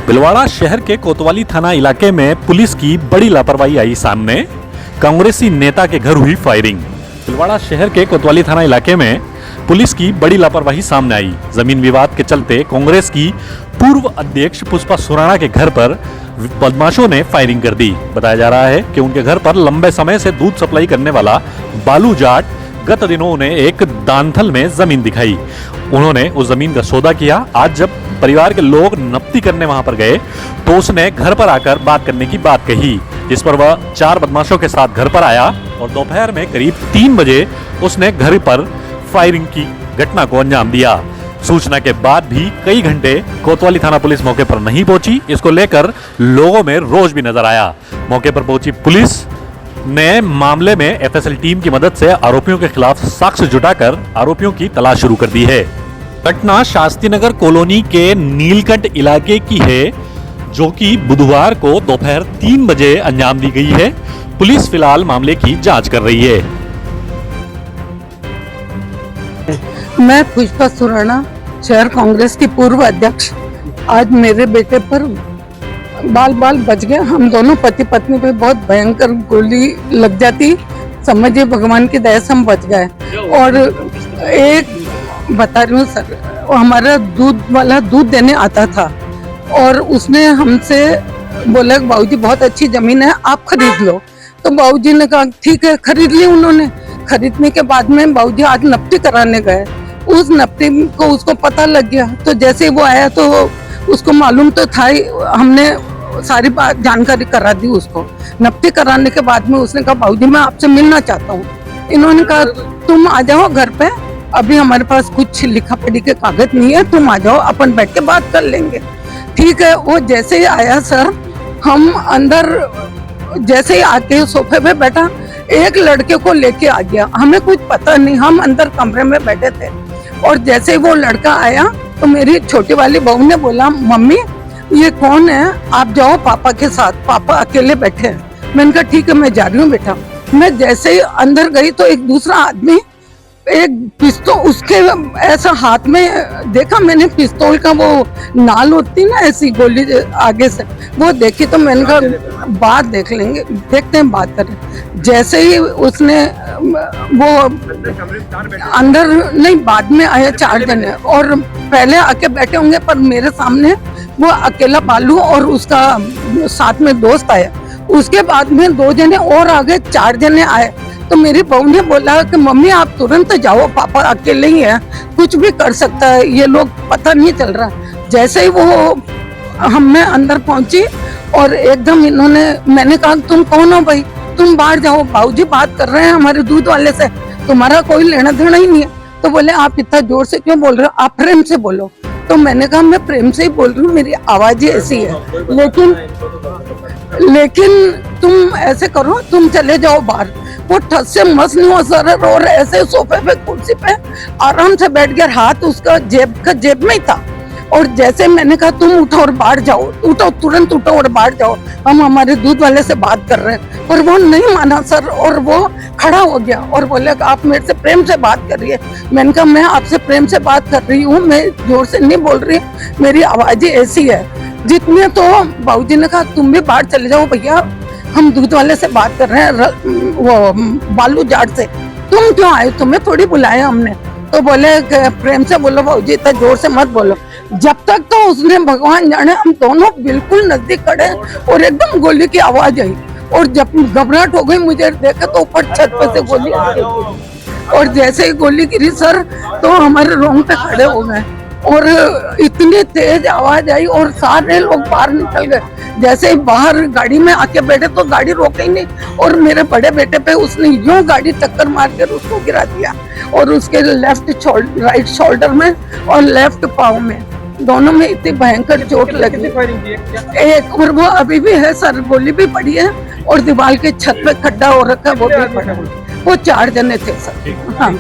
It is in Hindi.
भिलवाड़ा शहर के कोतवाली थाना इलाके में पुलिस की बड़ी लापरवाही आई सामने। कांग्रेसी नेता के घर हुई फायरिंग। भिलवाड़ा शहर के कोतवाली थाना इलाके में पुलिस की बड़ी लापरवाही सामने आई। जमीन विवाद के चलते कांग्रेस की पूर्व अध्यक्ष पुष्पा सुराणा के घर पर बदमाशों ने फायरिंग कर दी। बताया जा रहा है कि उनके घर पर लंबे समय से दूध सप्लाई करने वाला बालू जाट गत दिनों उन्हें एक दानथल में जमीन दिखाई। उन्होंने उस जमीन का सौदा किया। आज जब परिवार के लोग नफ्ती करने वहां पर गए तो उसने घर पर आकर बात करने की बात कही, जिस पर वह 4 बदमाशों के साथ घर पर आया और दोपहर में करीब 3 बजे उसने घर पर फायरिंग की घटना को अंजाम दिया। सूचना के बाद भी कई घंटे कोतवाली थाना पुलिस मौके पर नहीं पहुंची। इसको लेकर लोगों में रोष भी नजर आया। मौके पर पहुंची पुलिस ने मामले में एफएसएल टीम की मदद से आरोपियों के खिलाफ साक्ष्य जुटाकर आरोपियों की तलाश शुरू कर दी है। घटना शास्त्री नगर कॉलोनी के नीलकंठ इलाके की है, जो कि बुधवार को दोपहर 3 बजे अंजाम दी गई है। पुलिस फिलहाल मामले की जांच कर रही है। मैं पुष्पा सुराणा, शहर कांग्रेस की पूर्व अध्यक्ष। आज मेरे बेटे पर बाल बच गए। हम दोनों पति पत्नी पे बहुत भयंकर गोली लग जाती, समझिए भगवान की दया से हम बच गए। और एक बता रही हूँ सर, हमारा दूध वाला दूध देने आता था और उसने हमसे बोला बाबूजी बहुत अच्छी जमीन है, आप खरीद लो। तो बाबूजी ने कहा ठीक है, खरीद ली। उन्होंने खरीदने के बाद में बाबूजी आज नफ्ती कराने गए। उस नफ्ती को उसको पता लग गया, तो जैसे वो आया तो उसको मालूम तो था ही, हमने सारी बात जानकारी करा दी उसको। नफ्ती कराने के बाद में उसने कहा बाबूजी मैं आपसे मिलना चाहता हूँ। इन्होंने कहा तुम आ जाओ घर पे, अभी हमारे पास कुछ लिखा पढ़ी के कागज नहीं है, तुम आ जाओ, अपन बैठ के बात कर लेंगे। ठीक है। वो जैसे ही आया सर, हम अंदर जैसे ही आके सोफे पे बैठा, एक लड़के को लेके आ गया। हमें कुछ पता नहीं, हम अंदर कमरे में बैठे थे और जैसे ही वो लड़का आया तो मेरी छोटी वाली बहू ने बोला मम्मी ये कौन है, आप जाओ पापा के साथ, पापा अकेले बैठे हैं। मैंने कहा ठीक है मैं जा रही हूँ बेटा। मैं जैसे ही अंदर गई तो एक दूसरा आदमी एक पिस्तौल उसके ऐसा हाथ में देखा मैंने, पिस्तौल का वो नाल होती ना ऐसी गोली आगे से, वो देखी तो मैंने कहा बात देख लेंगे, देखते हैं बात करें। जैसे ही उसने वो अंदर नहीं, बाद में आया 4 जने और पहले आके बैठे होंगे, पर मेरे सामने वो अकेला बालू और उसका साथ में दोस्त आया। उसके बाद में 2 जने और आ गए, 4 जने आए। तो मेरी बहू ने बोला कि मम्मी आप तुरंत जाओ, पापा अकेले ही है, कुछ भी कर सकता है, ये लोग पता नहीं चल रहा। जैसे ही वो मैं अंदर पहुंची और एकदम इन्होंने, मैंने कहा तुम कौन हो भाई, तुम बाहर जाओ, बाबूजी बात कर रहे हैं हमारे दूध वाले से, तुम्हारा कोई लेना देना ही नहीं है। तो बोले आप इतना जोर से क्यों बोल रहे हो, आप प्रेम से बोलो। तो मैंने कहा मैं प्रेम से ही बोल रही हूँ, मेरी आवाज ही ऐसी है, लेकिन तुम ऐसे करो, तुम चले जाओ बाहर। वो ठस से मस नहीं हुआ सर, और ऐसे सोफे पे कुर्सी पे आराम से बैठ गया, हाथ उसका जेब में ही था। और जैसे मैंने कहा तुम उठो और बाहर जाओ, उठो तुरंत उठो और बाहर जाओ, हम हमारे दूध वाले से बात कर रहे हैं। पर वो नहीं माना सर, और वो खड़ा हो गया और बोले आप मेरे से प्रेम से बात कर रही है। मैंने कहा मैं आपसे प्रेम से बात कर रही हूँ, मैं जोर से नहीं बोल रही, मेरी आवाज ही ऐसी है जितने। तो बाबूजी ने कहा तुम भी बाहर चले जाओ भैया, हम दूध वाले से बात कर रहे हैं, वो बालू जाट से, तुम क्यों आए, तुम्हें थोड़ी बुलाया हमने। तो बोले प्रेम से बोलो बाबूजी, इतना जोर से मत बोलो। जब तक तो उसने भगवान जाने, हम दोनों बिल्कुल नजदीक खड़े और एकदम गोली की आवाज आई और जब घबराहट हो गई, मुझे देखा तो ऊपर छत पे से गोली आ गई। और जैसे ही गोली गिरी सर, तो हमारे रोंग पे खड़े हो गए और इतनी तेज आवाज आई और सारे लोग बाहर निकल गए। जैसे ही बाहर गाड़ी में आके बैठे तो गाड़ी रोके ही नहीं, और मेरे बड़े बेटे पे उसने यूं गाड़ी टक्कर मार कर उसको गिरा दिया और उसके राइट शोल्डर में और लेफ्ट पाँव में, दोनों में इतनी भयंकर चोट लगी। एक और वो अभी भी है सर, गोली भी पड़ी है और दीवार के छत पे खड्डा हो रखा है, वो भी पड़ा। वो 4 जने थे सर। हाँ।